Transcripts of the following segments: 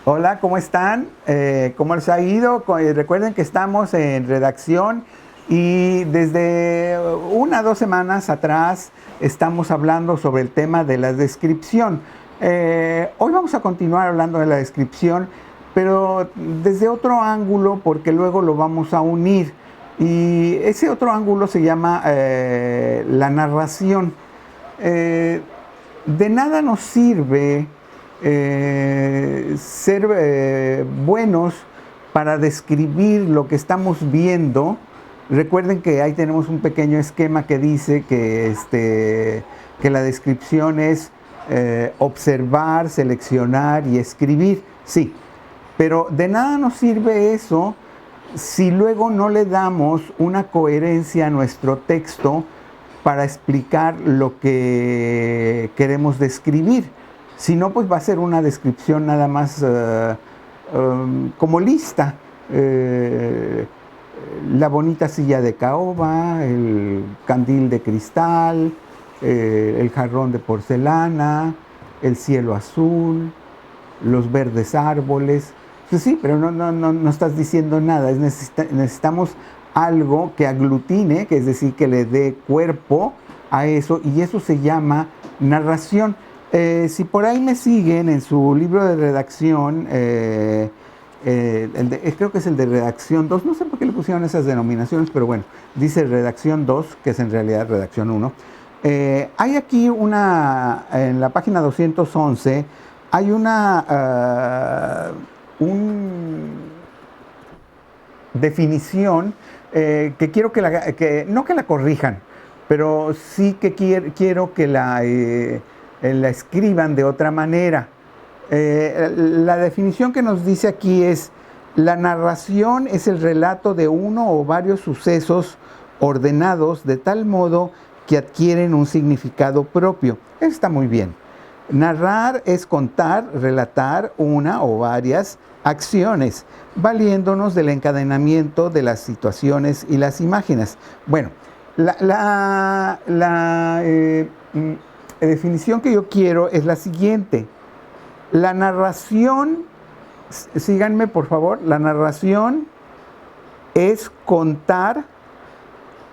Hola, ¿cómo están? ¿Cómo les ha ido? Recuerden que estamos en redacción y desde 1 o 2 semanas atrás estamos hablando sobre el tema de la descripción. Hoy vamos a continuar hablando de la descripción, pero desde otro ángulo porque luego lo vamos a unir. Y ese otro ángulo se llama la narración. De nada nos sirve ser buenos para describir lo que estamos viendo. Recuerden que ahí tenemos un pequeño esquema que dice que la descripción es observar, seleccionar y escribir. Sí, pero de nada nos sirve eso si luego no le damos una coherencia a nuestro texto para explicar lo que queremos describir. Si no, pues va a ser una descripción nada más como lista. La bonita silla de caoba, el candil de cristal, el jarrón de porcelana, el cielo azul, los verdes árboles. Pues sí, pero no estás diciendo nada. Necesitamos algo que aglutine, que es decir, que le dé cuerpo a eso, y eso se llama narración. Si por ahí me siguen en su libro de redacción, creo que es el de redacción 2, no sé por qué le pusieron esas denominaciones, pero bueno, dice redacción 2, que es en realidad redacción 1. Hay aquí en la página 211, hay una definición que quiero no que la corrijan, pero sí que quiero que la escriban de otra manera. La definición que nos dice aquí es: la narración es el relato de uno o varios sucesos ordenados de tal modo que adquieren un significado propio. Eso está muy bien. Narrar es contar, relatar una o varias acciones, valiéndonos del encadenamiento de las situaciones y las imágenes. Bueno, la definición que yo quiero es la siguiente. La narración, síganme por favor, la narración es contar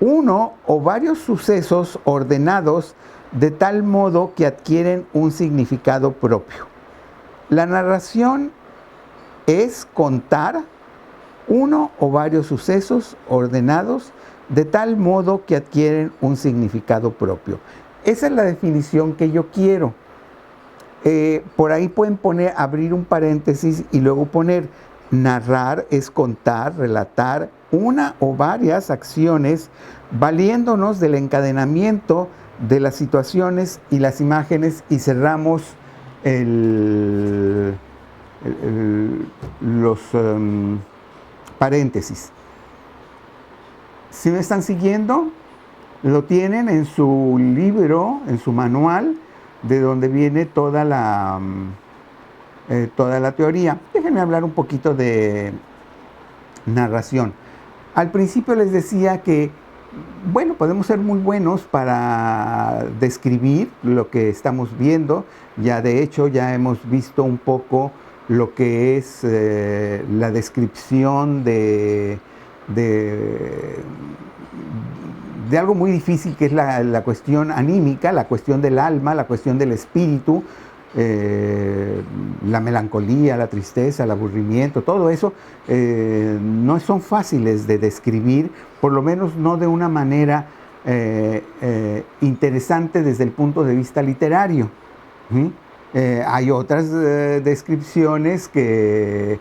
uno o varios sucesos ordenados de tal modo que adquieren un significado propio. La narración es contar uno o varios sucesos ordenados de tal modo que adquieren un significado propio. Esa es la definición que yo quiero. Por ahí pueden abrir un paréntesis y luego poner: narrar es contar, relatar una o varias acciones valiéndonos del encadenamiento de las situaciones y las imágenes, y cerramos los paréntesis. ¿Sí me están siguiendo? Lo tienen en su libro, en su manual, de donde viene toda la teoría. Déjenme hablar un poquito de narración. Al principio les decía que, bueno, podemos ser muy buenos para describir lo que estamos viendo. Ya de hecho ya hemos visto un poco lo que es la descripción de algo muy difícil, que es la cuestión anímica, la cuestión del alma, la cuestión del espíritu, la melancolía, la tristeza, el aburrimiento. Todo eso no son fáciles de describir, por lo menos no de una manera interesante desde el punto de vista literario. Hay otras descripciones que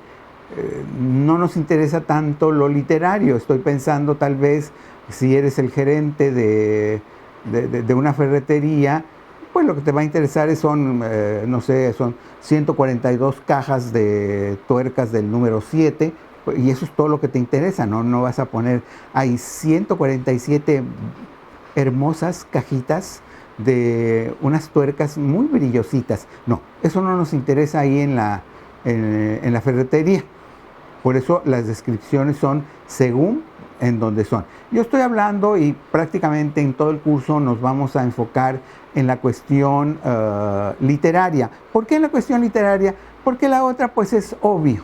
no nos interesa tanto lo literario. Estoy pensando tal vez, si eres el gerente de una ferretería, pues lo que te va a interesar son 142 cajas de tuercas del número 7, y eso es todo lo que te interesa, ¿no? No vas a poner, hay 147 hermosas cajitas de unas tuercas muy brillositas. No, eso no nos interesa ahí en la ferretería. Por eso las descripciones son según en donde son. Yo estoy hablando, y prácticamente en todo el curso nos vamos a enfocar en la cuestión literaria. ¿Por qué en la cuestión literaria? Porque la otra, pues es obvio.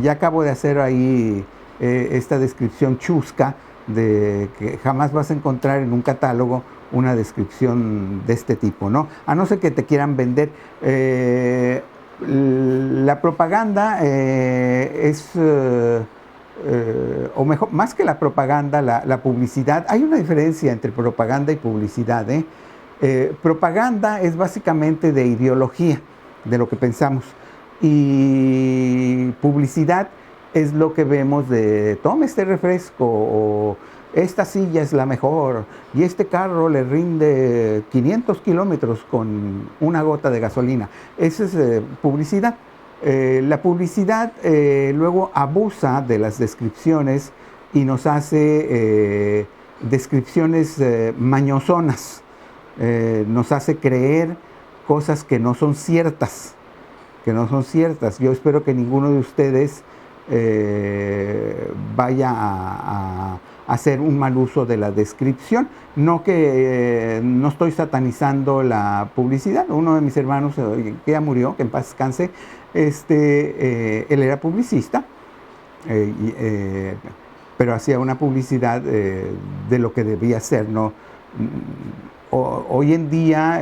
Ya acabo de hacer ahí esta descripción chusca de que jamás vas a encontrar en un catálogo una descripción de este tipo, ¿no? A no ser que te quieran vender. La propaganda es, o mejor, más que la propaganda, la publicidad. Hay una diferencia entre propaganda y publicidad, ¿eh? Propaganda es básicamente de ideología, de lo que pensamos. Y publicidad es lo que vemos de tome este refresco, o esta silla es la mejor, y este carro le rinde 500 kilómetros con una gota de gasolina. Esa es publicidad. La publicidad luego abusa de las descripciones y nos hace descripciones mañosonas. Nos hace creer cosas que no son ciertas, Yo espero que ninguno de ustedes vaya a hacer un mal uso de la descripción. No estoy satanizando la publicidad. Uno de mis hermanos, que ya murió, que en paz descanse, él era publicista, pero hacía una publicidad de lo que debía ser, ¿no? Hoy en día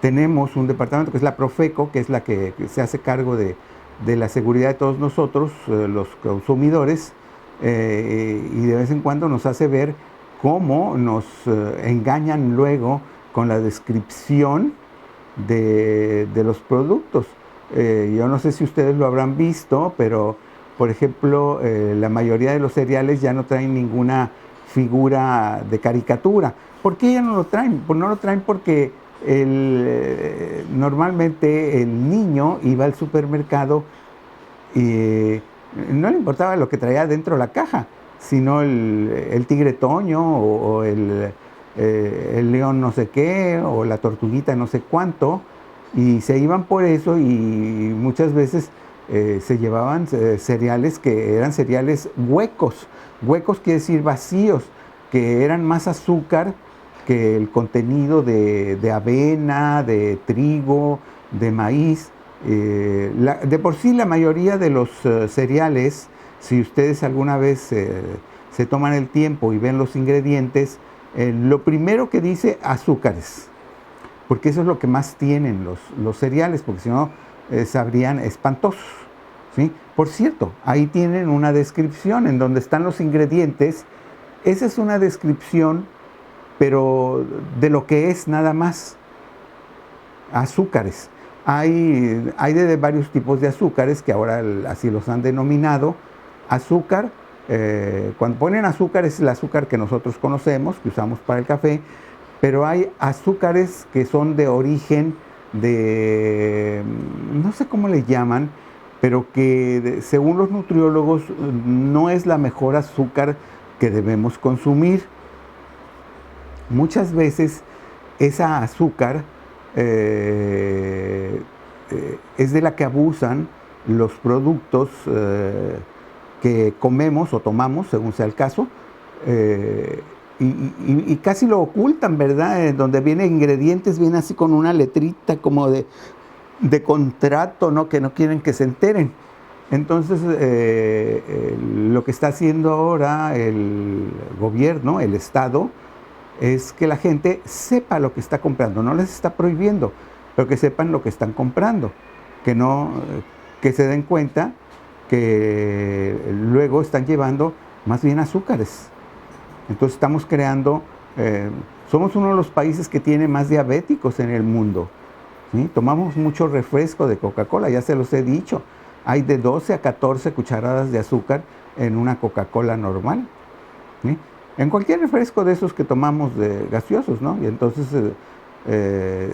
tenemos un departamento que es la Profeco, que es la que se hace cargo de la seguridad de todos nosotros, los consumidores, y de vez en cuando nos hace ver cómo nos engañan luego con la descripción de los productos. Yo no sé si ustedes lo habrán visto, pero por ejemplo, la mayoría de los cereales ya no traen ninguna figura de caricatura. ¿Por qué ya no lo traen? Pues no lo traen porque normalmente el niño iba al supermercado y no le importaba lo que traía dentro de la caja, sino el tigre Toño o el león no sé qué, o la tortuguita no sé cuánto, y se iban por eso, y muchas veces se llevaban cereales que eran cereales huecos. Huecos quiere decir vacíos, que eran más azúcar que el contenido de avena, de trigo, de maíz. De por sí la mayoría de los cereales, si ustedes alguna vez se toman el tiempo y ven los ingredientes, lo primero que dice azúcares, porque eso es lo que más tienen los cereales, porque si no sabrían espantosos, ¿sí? Por cierto, ahí tienen una descripción en donde están los ingredientes. Esa es una descripción, pero de lo que es nada más azúcares. Hay de varios tipos de azúcares que ahora así los han denominado. Azúcar, cuando ponen azúcar es el azúcar que nosotros conocemos, que usamos para el café, pero hay azúcares que son de origen no sé cómo le llaman, pero que según los nutriólogos no es la mejor azúcar que debemos consumir. Muchas veces esa azúcar es de la que abusan los productos que comemos o tomamos, según sea el caso, y casi lo ocultan, ¿verdad? Donde vienen ingredientes, viene así con una letrita como de contrato, ¿no? Que no quieren que se enteren. Entonces, lo que está haciendo ahora el gobierno, el Estado, es que la gente sepa lo que está comprando. No les está prohibiendo, pero que sepan lo que están comprando. Que se den cuenta que luego están llevando más bien azúcares. Entonces estamos creando, somos uno de los países que tiene más diabéticos en el mundo, ¿sí? Tomamos mucho refresco de Coca-Cola, ya se los he dicho. Hay de 12 a 14 cucharadas de azúcar en una Coca-Cola normal, ¿sí? En cualquier refresco de esos que tomamos de gaseosos, ¿no? Y entonces,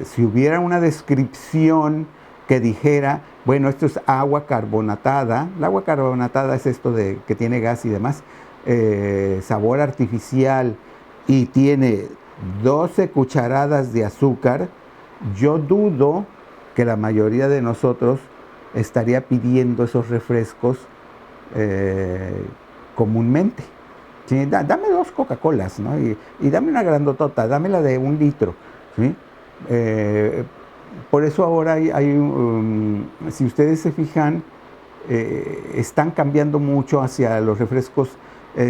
si hubiera una descripción que dijera, bueno, esto es agua carbonatada. La agua carbonatada es esto de que tiene gas y demás, sabor artificial, y tiene 12 cucharadas de azúcar. Yo dudo que la mayoría de nosotros estaría pidiendo esos refrescos comúnmente. ¿Sí? Dame 2 Coca-Colas, ¿no? Y dame una grandotota, dame la de 1 litro, ¿sí? por eso ahora si ustedes se fijan, están cambiando mucho hacia los refrescos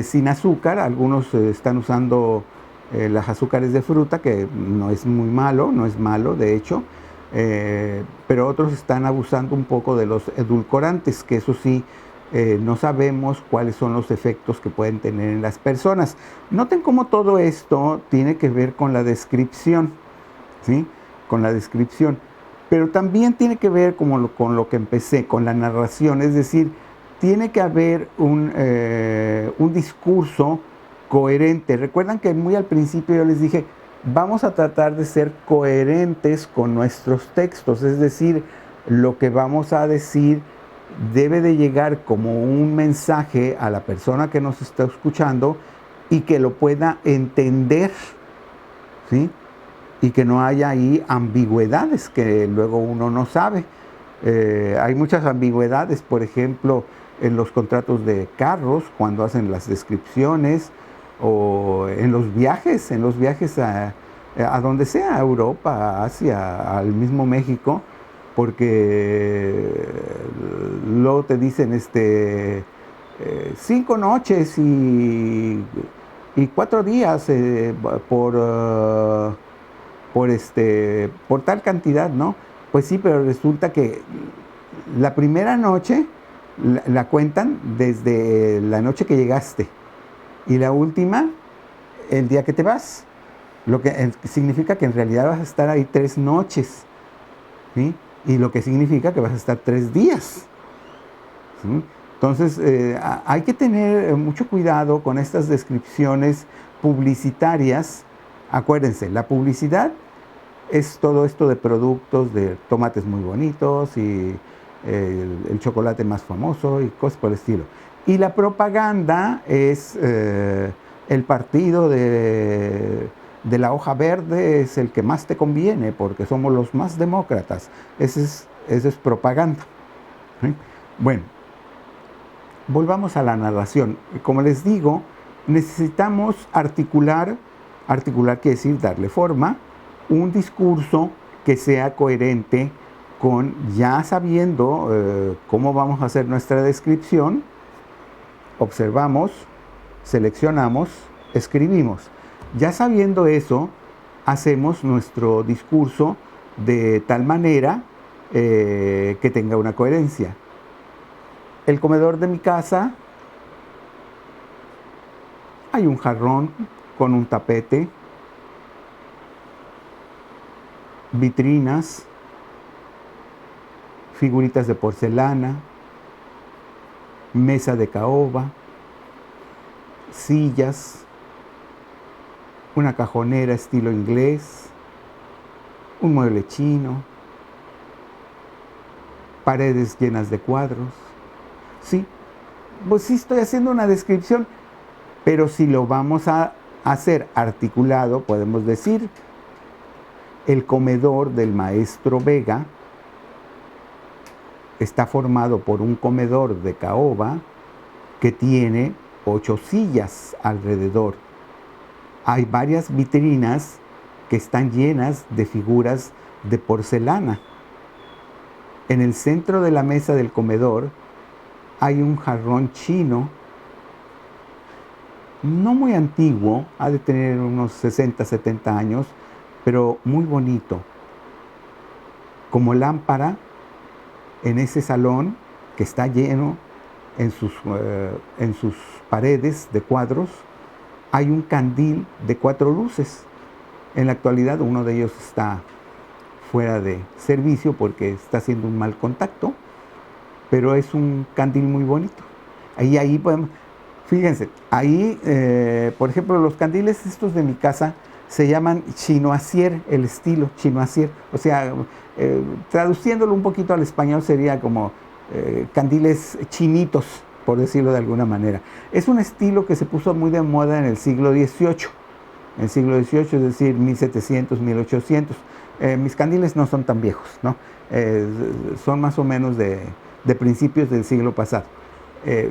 sin azúcar. Algunos están usando las azúcares de fruta, que no es muy malo, no es malo de hecho, pero otros están abusando un poco de los edulcorantes, que eso sí, no sabemos cuáles son los efectos que pueden tener en las personas. Noten cómo todo esto tiene que ver con la descripción, ¿sí? Con la descripción, pero también tiene que ver con lo que empecé, con la narración, es decir, tiene que haber un discurso coherente. Recuerdan que muy al principio yo les dije, vamos a tratar de ser coherentes con nuestros textos, es decir, lo que vamos a decir debe de llegar como un mensaje a la persona que nos está escuchando y que lo pueda entender, ¿sí? Y que no haya ahí ambigüedades que luego uno no sabe. Hay muchas ambigüedades, por ejemplo, en los contratos de carros, cuando hacen las descripciones, o en los viajes a donde sea, a Europa, a Asia, al mismo México, porque luego te dicen 5 noches y 4 días por tal cantidad, ¿no? Pues sí, pero resulta que la primera noche la cuentan desde la noche que llegaste y la última el día que te vas, lo que significa que en realidad vas a estar ahí 3 noches, ¿sí? Y lo que significa que vas a estar 3 días, ¿sí? Entonces hay que tener mucho cuidado con estas descripciones publicitarias. Acuérdense, la publicidad es todo esto de productos, de tomates muy bonitos y el chocolate más famoso y cosas por el estilo. Y la propaganda es el partido de la hoja verde, es el que más te conviene porque somos los más demócratas. Eso es propaganda, ¿sí? Bueno, volvamos a la narración. Como les digo, necesitamos articular quiere decir darle forma, un discurso que sea coherente con, ya sabiendo cómo vamos a hacer nuestra descripción, observamos, seleccionamos, escribimos. Ya sabiendo eso, hacemos nuestro discurso de tal manera que tenga una coherencia. El comedor de mi casa, hay un jarrón con un tapete, vitrinas, figuritas de porcelana, mesa de caoba, sillas, una cajonera estilo inglés, un mueble chino, paredes llenas de cuadros. Sí, pues sí estoy haciendo una descripción, pero si lo vamos a hacer articulado, podemos decir, el comedor del maestro Vega está formado por un comedor de caoba que tiene 8 sillas alrededor. Hay varias vitrinas que están llenas de figuras de porcelana. En el centro de la mesa del comedor hay un jarrón chino, no muy antiguo, ha de tener unos 60, 70 años, pero muy bonito. Como lámpara, en ese salón que está lleno en sus paredes de cuadros, hay un candil de 4 luces. En la actualidad uno de ellos está fuera de servicio porque está haciendo un mal contacto, pero es un candil muy bonito. Ahí podemos, fíjense, ahí, por ejemplo, los candiles estos de mi casa se llaman chinoisier, el estilo chinoisier. O sea, traduciéndolo un poquito al español sería como candiles chinitos, por decirlo de alguna manera. Es un estilo que se puso muy de moda en el siglo XVIII. En el siglo XVIII, es decir, 1700, 1800. Mis candiles no son tan viejos, ¿no? Son más o menos de principios del siglo pasado.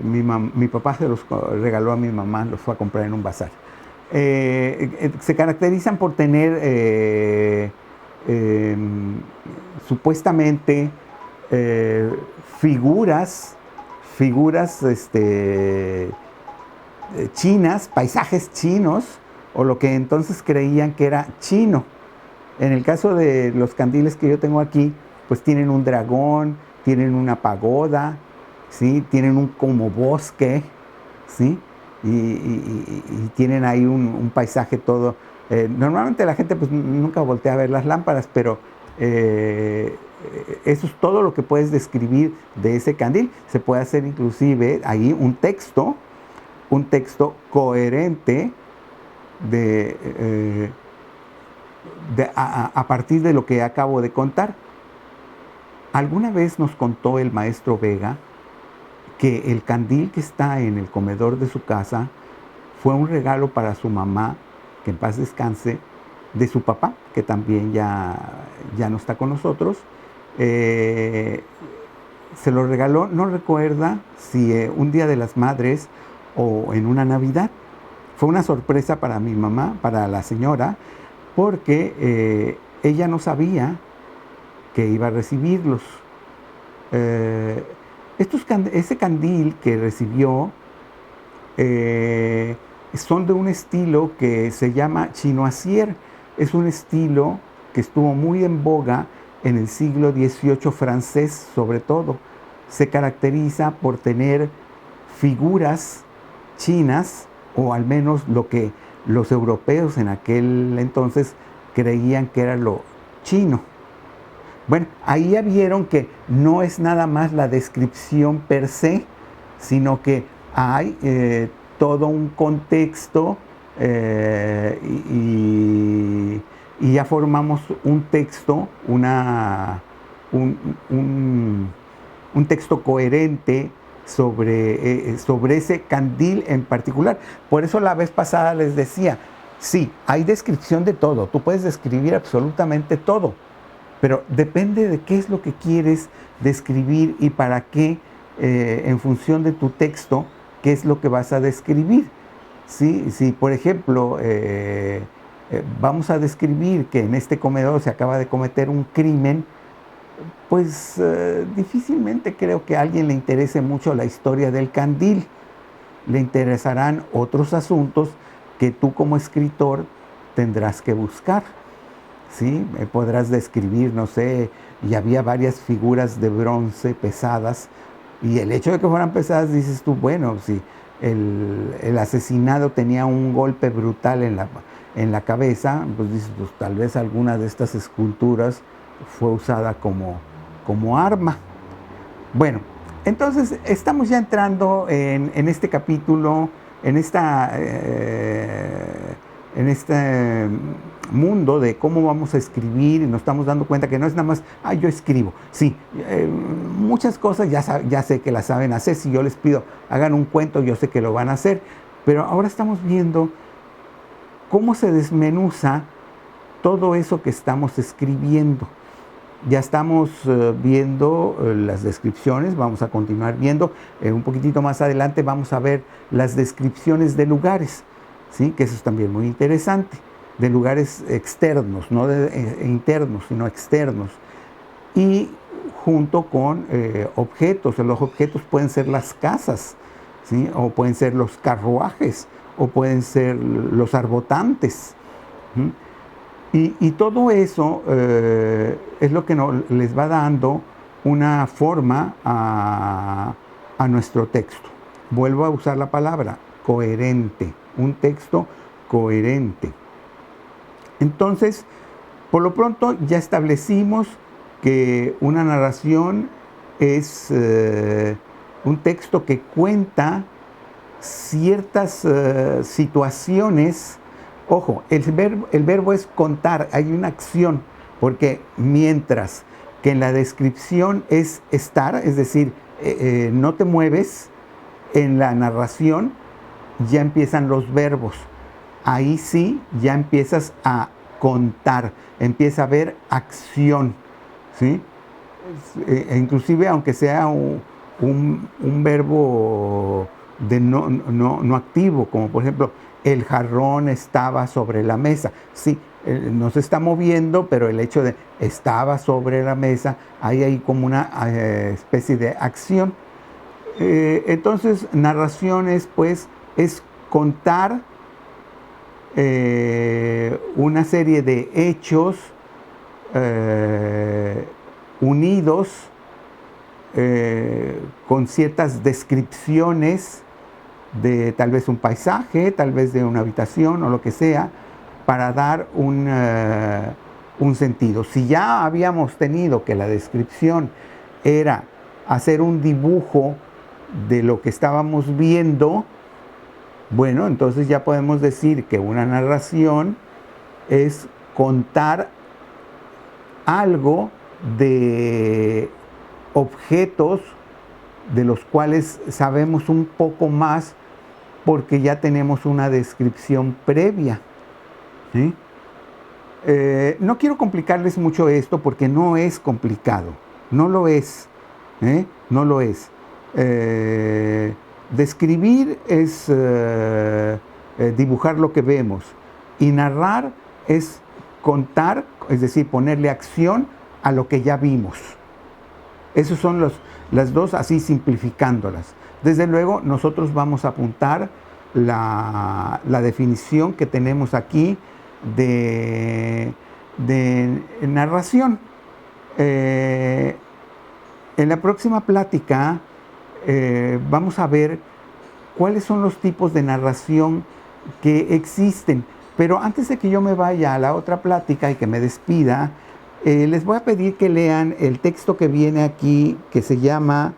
Mi papá se los regaló a mi mamá, los fue a comprar en un bazar. Se caracterizan por tener supuestamente figuras chinas, paisajes chinos, o lo que entonces creían que era chino. En el caso de los candiles que yo tengo aquí, pues tienen un dragón, tienen una pagoda, ¿sí? Tienen un como bosque, ¿sí? Y tienen ahí un paisaje todo. Normalmente la gente pues nunca voltea a ver las lámparas, pero eso es todo lo que puedes describir de ese candil. Se puede hacer inclusive ahí un texto coherente a partir de lo que acabo de contar. Alguna vez nos contó el maestro Vega que el candil que está en el comedor de su casa fue un regalo para su mamá, que en paz descanse, de su papá, que también ya no está con nosotros. Se lo regaló, no recuerda si un día de las madres o en una Navidad. Fue una sorpresa para mi mamá, para la señora, porque ella no sabía que iba a recibirlos. Ese candil que recibió son de un estilo que se llama chinoisier. Es un estilo que estuvo muy en boga en el siglo XVIII francés, sobre todo. Se caracteriza por tener figuras chinas, o al menos lo que los europeos en aquel entonces creían que era lo chino. Bueno, ahí ya vieron que no es nada más la descripción per se, sino que hay todo un contexto y ya formamos un texto, un texto coherente sobre ese candil en particular. Por eso la vez pasada les decía, sí, hay descripción de todo, tú puedes describir absolutamente todo, pero depende de qué es lo que quieres describir y para qué, en función de tu texto, qué es lo que vas a describir. ¿Sí? Si, por ejemplo, vamos a describir que en este comedor se acaba de cometer un crimen, pues difícilmente creo que a alguien le interese mucho la historia del candil. Le interesarán otros asuntos que tú como escritor tendrás que buscar. ¿Sí? Podrás describir, no sé, y había varias figuras de bronce pesadas, y el hecho de que fueran pesadas, dices tú, bueno, si el asesinado tenía un golpe brutal en la cabeza, pues dices, pues tal vez alguna de estas esculturas fue usada como arma. Bueno, entonces estamos ya entrando en este capítulo, en este mundo de cómo vamos a escribir, y nos estamos dando cuenta que no es nada más, yo escribo. Sí, muchas cosas ya sé que las saben hacer. Si yo les pido, hagan un cuento, yo sé que lo van a hacer. Pero ahora estamos viendo cómo se desmenuza todo eso que estamos escribiendo. Ya estamos viendo las descripciones, vamos a continuar viendo. Un poquitito más adelante vamos a ver las descripciones de lugares, ¿sí? Que eso es también muy interesante, de lugares externos, no internos, sino externos. Y junto con objetos. Los objetos pueden ser las casas, ¿sí? O pueden ser los carruajes, o pueden ser los arbotantes. ¿Sí? Y todo eso es lo que les va dando una forma a nuestro texto. Vuelvo a usar la palabra coherente, un texto coherente. Entonces, por lo pronto ya establecimos que una narración es un texto que cuenta ciertas situaciones. Ojo, el verbo es contar, hay una acción, porque mientras que en la descripción es estar, es decir, no te mueves, en la narración ya empiezan los verbos. Ahí sí ya empiezas a contar, empieza a haber acción, ¿sí? Inclusive aunque sea un verbo de no activo, como por ejemplo, el jarrón estaba sobre la mesa. Sí, no se está moviendo, pero el hecho de estaba sobre la mesa, hay ahí como una especie de acción. Entonces, narraciones, pues, es contar una serie de hechos unidos con ciertas descripciones de tal vez un paisaje, tal vez de una habitación o lo que sea, para dar un sentido. Si ya habíamos tenido que la descripción era hacer un dibujo de lo que estábamos viendo, bueno, entonces ya podemos decir que una narración es contar algo de objetos de los cuales sabemos un poco más porque ya tenemos una descripción previa, ¿sí? No quiero complicarles mucho esto porque no es complicado, no lo es, no lo es. Describir es dibujar lo que vemos y narrar es contar, es decir, ponerle acción a lo que ya vimos. Esos son las dos, así simplificándolas. Desde luego, nosotros vamos a apuntar la definición que tenemos aquí de narración. En la próxima plática vamos a ver cuáles son los tipos de narración que existen. Pero antes de que yo me vaya a la otra plática y que me despida, les voy a pedir que lean el texto que viene aquí, que se llama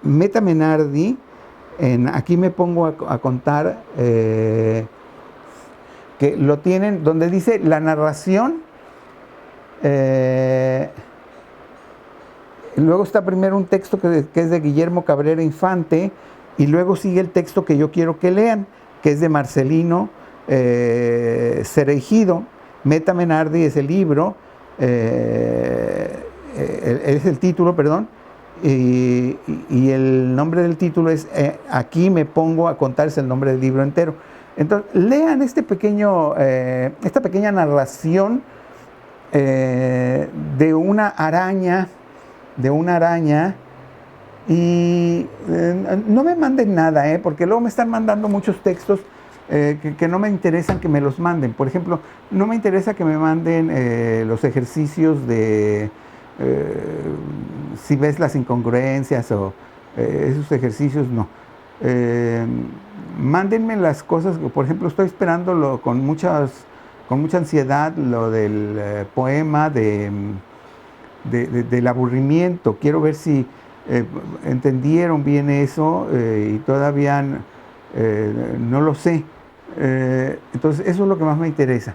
Meta Menardi. Aquí me pongo a contar, que lo tienen, donde dice la narración. Luego está primero un texto que es de Guillermo Cabrera Infante, y luego sigue el texto que yo quiero que lean, que es de Marcelino Cereijido. Meta Menardi es el libro, es el título, perdón, y el nombre del título es Aquí me pongo a contar, es el nombre del libro entero. Entonces, lean esta pequeña narración de una araña, y no me manden nada, porque luego me están mandando muchos textos que no me interesan que me los manden. Por ejemplo, no me interesa que me manden los ejercicios de si ves las incongruencias o esos ejercicios, no. Mándenme las cosas, por ejemplo, estoy esperando con mucha ansiedad lo del poema del aburrimiento. Quiero ver si entendieron bien eso, y todavía no lo sé. Entonces eso es lo que más me interesa.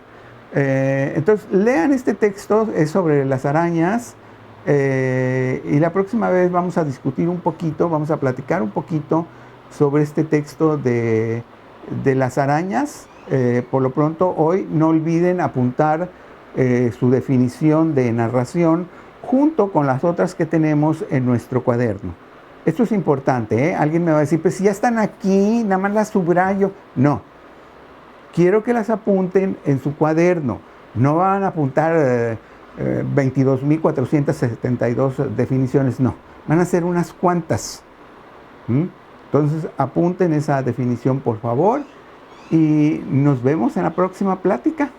Entonces lean este texto, es sobre las arañas, y la próxima vez vamos a discutir un poquito, vamos a platicar un poquito sobre este texto de las arañas. Por lo pronto, hoy no olviden apuntar su definición de narración junto con las otras que tenemos en nuestro cuaderno. Esto es importante, Alguien me va a decir, pues si ya están aquí, nada más las subrayo. No, quiero que las apunten en su cuaderno. No van a apuntar 22.472 definiciones, no. Van a ser unas cuantas. Entonces, apunten esa definición, por favor, y nos vemos en la próxima plática.